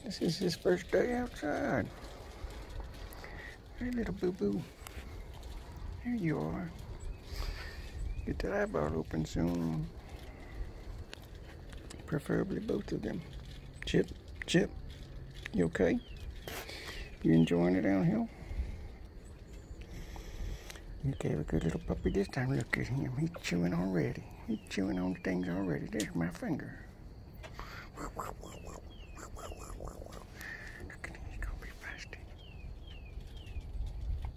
This is his first day outside. Hey, little boo-boo. There you are. Get that eyeball open soon. Preferably both of them. Chip, Chip, you okay? You enjoying it downhill? You gave a good little puppy this time. Look at him. He's chewing already. He's chewing on things already. There's my finger. Look at him. He's going to be feisty.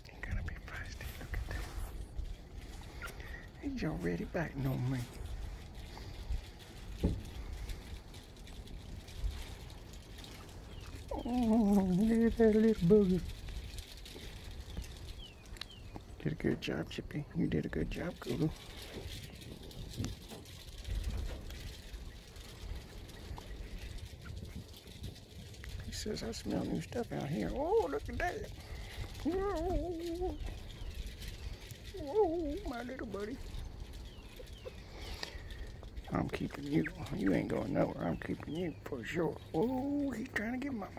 He's going to be feisty. Look at that. He's already biting on me. Oh, look at that little booger. Did a good job, Chippy. You did a good job, Google. He says, I smell new stuff out here. Oh, look at that. Whoa, whoa, my little buddy. I'm keeping you. You ain't going nowhere. I'm keeping you for sure. Oh, he's trying to get mama.